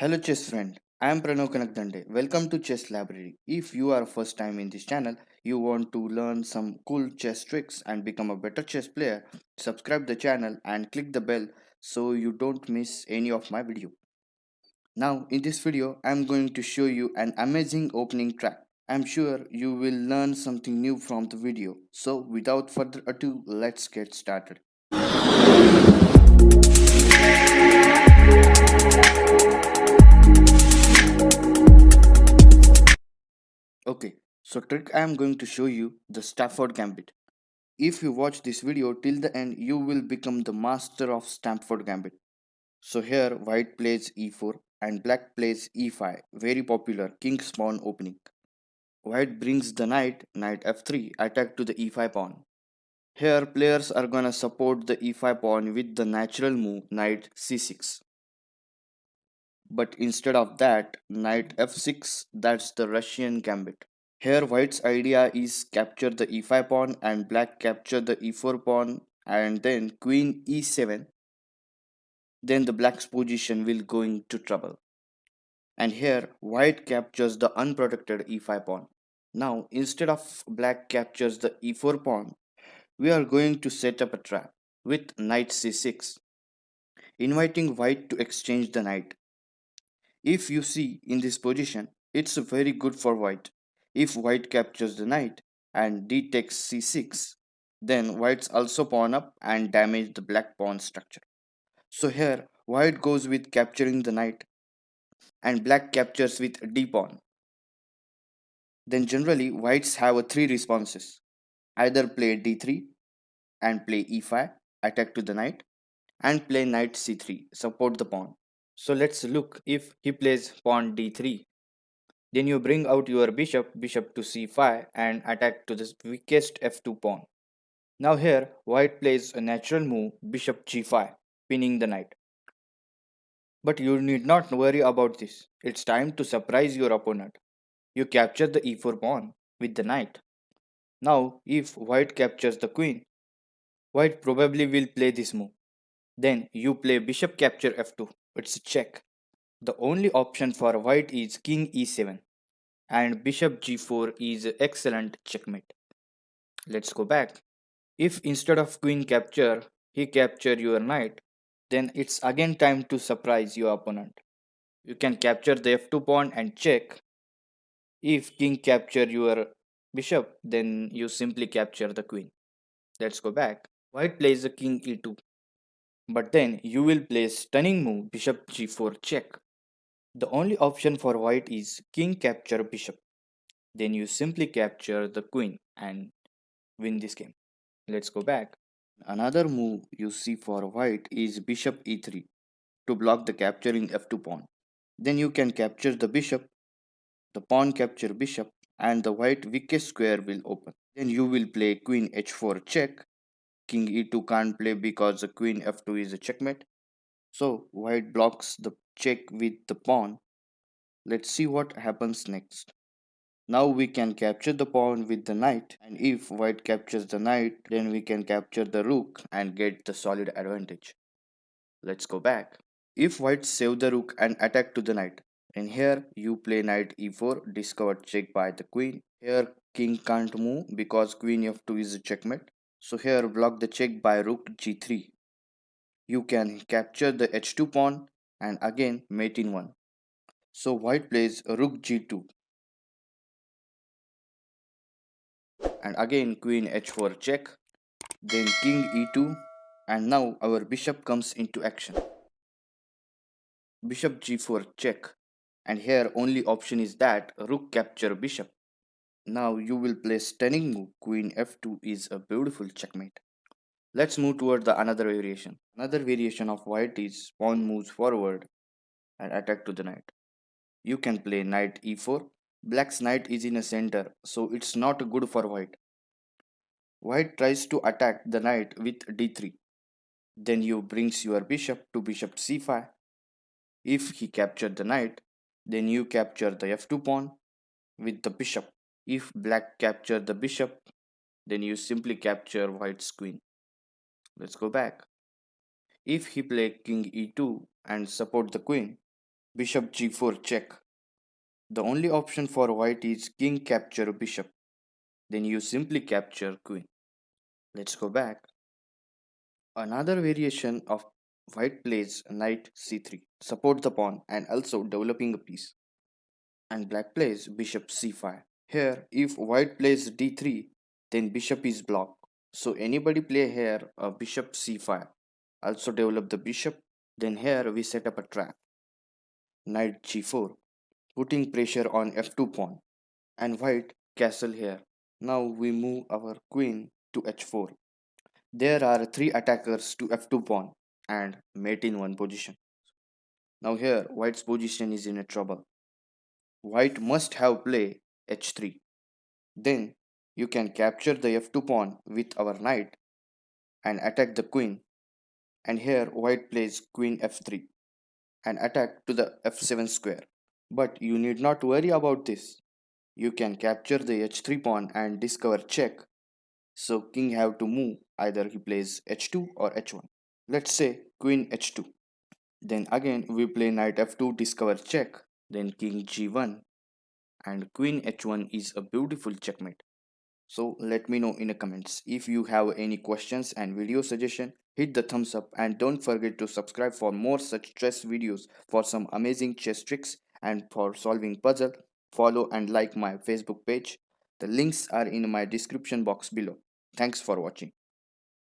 Hello chess friend, I am Pranav Kanakdande. Welcome to Chess Library. If you are first time in this channel, you want to learn some cool chess tricks and become a better chess player, subscribe the channel and click the bell so you don't miss any of my video. Now in this video, I am going to show you an amazing opening track. I am sure you will learn something new from the video. So without further ado, let's get started. Okay, so trick I am going to show you the Stafford Gambit. If you watch this video till the end, you will become the master of Stafford Gambit. So here white plays e4 and black plays e5, very popular king's pawn opening. White brings the knight f3, attack to the e5 pawn. Here players are gonna support the e5 pawn with the natural move knight c6. But instead of that, knight f6, that's the Russian gambit. Here white's idea is capture the e5 pawn and black capture the e4 pawn and then queen e7. Then the black's position will go into trouble. And here white captures the unprotected e5 pawn. Now instead of black captures the e4 pawn, we are going to set up a trap with knight c6, inviting white to exchange the knight. If you see in this position, it's very good for white. If white captures the knight and d takes c6, then white's also pawn up and damage the black pawn structure. So here, white goes with capturing the knight and black captures with d pawn. Then generally, whites have three responses. Either play d3 and play e5, attack to the knight, and play knight c3, support the pawn. So let's look if he plays pawn d3. Then you bring out your bishop to c5 and attack to the weakest f2 pawn. Now here, white plays a natural move, bishop g5, pinning the knight. But you need not worry about this. It's time to surprise your opponent. You capture the e4 pawn with the knight. Now, if white captures the queen, white probably will play this move. Then you play bishop capture f2. It's a check. The only option for white is king e7 and bishop g4 is excellent checkmate. Let's go back. If instead of queen capture, he capture your knight, then it's again time to surprise your opponent. You can capture the f2 pawn and check. If king capture your bishop, then you simply capture the queen. Let's go back. White plays the king e2, but then you will play stunning move bishop g4 check. The only option for white is king capture bishop. Then you simply capture the queen and win this game. Let's go back. Another move you see for white is bishop e3 to block the capturing f2 pawn. Then you can capture the bishop, the pawn capture bishop, and the white weakest square will open. Then you will play queen h4 check. King e2 can't play because the queen f2 is a checkmate. So white blocks the check with the pawn. Let's see what happens next. Now we can capture the pawn with the knight, and if white captures the knight, then we can capture the rook and get the solid advantage. Let's go back. If white save the rook and attack to the knight, and here you play knight e4, discovered check by the queen. Here king can't move because queen f2 is a checkmate. So here block the check by rook g3. You can capture the h2 pawn and again mate in 1. So white plays rook g2 and again queen h4 check, then king e2, and now our bishop comes into action. Bishop g4 check, and here only option is that rook capture bishop. Now you will play stunning move queen f2 is a beautiful checkmate. Let's move toward the another variation. Another variation of white is pawn moves forward and attack to the knight. You can play knight e4. Black's knight is in a center, so it's not good for white. White tries to attack the knight with d3. Then you brings your bishop to bishop c5. If he captured the knight, then you capture the f2 pawn with the bishop. If black capture the bishop, then you simply capture white's queen. Let's go back. If he play king e2 and support the queen, Bishop g4 check. The only option for white is king capture bishop. Then you simply capture queen. Let's go back. Another variation of white plays knight c3, support the pawn and also developing a piece. And black plays bishop c5. Here, if white plays d3, then bishop is blocked. So anybody play here bishop c5, also develop the bishop. Then here we set up a trap. Knight g4, putting pressure on f2 pawn. And white castle here. Now we move our queen to h4. There are three attackers to f2 pawn and mate in one position. Now here white's position is in a trouble. White must have play h3. Then you can capture the f2 pawn with our knight and attack the queen. And here white plays queen f3 and attack to the f7 square. But you need not worry about this. You can capture the h3 pawn and discover check. So king have to move, either he plays h2 or h1. Let's say queen h2. Then again we play knight f2 discover check. Then king g1 and queen h1 is a beautiful checkmate. So let me know in the comments. If you have any questions and video suggestion, hit the thumbs up and don't forget to subscribe for more such chess videos for some amazing chess tricks and for solving puzzle. Follow and like my Facebook page. The links are in my description box below. Thanks for watching.